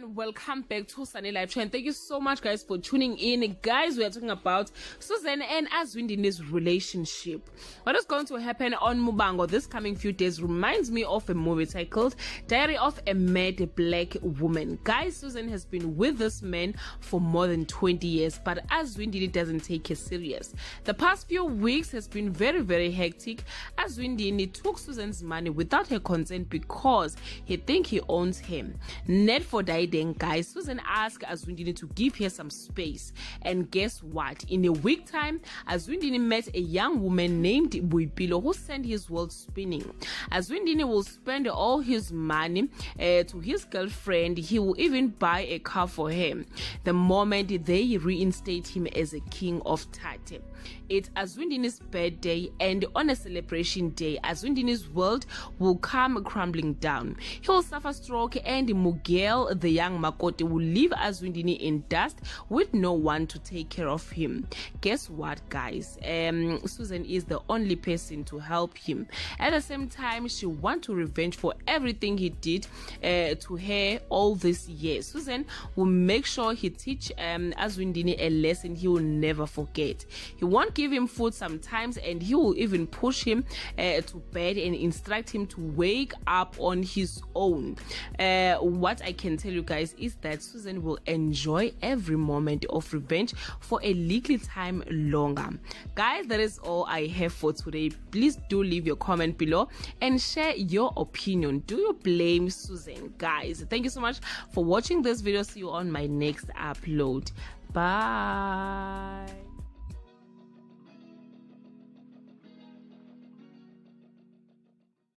everyone, welcome back to Sunny Live Show, and thank you so much guys for tuning in. Guys, we are talking about Susan and Azwindini's relationship. What is going to happen on Muvhango this coming few days reminds me of a movie titled Diary of a Mad Black Woman. Guys, Susan has been with this man for more than 20 years, but Azwindini doesn't take her serious. The past few weeks has been very hectic. Azwindini took Susan's money without her consent because he thinks he owns him. Net for Daiden, guys, Susan asked Azwindini to give her some space, and guess what? In a week time, Azwindini met a young woman named Buipilo who sent his world spinning. Azwindini will spend all his money to his girlfriend. He will even buy a car for him the moment they reinstate him as a king of Tate. It's Azwindini's birthday, and on a celebration day, Azwindini's world will come crumbling down. He will suffer stroke, and Miguel, the young Makote, will leave Azwindini in dust with no one to take care of him. Guess what, guys? Susan is the only person to help him. At the same time, she wants to revenge for everything he did to her all these years. Susan will make sure he teach Azwindini a lesson he will never forget. He won't give him food sometimes, and he will even push him to bed and instruct him to wake up on his own. What I can tell you guys is that Susan will enjoy every moment of revenge for a little time longer. Guys, that is all I have for today. Please do leave your comment below and share your opinion. Do you blame Susan? Guys, thank you so much for watching this video. See you on my next upload. Bye.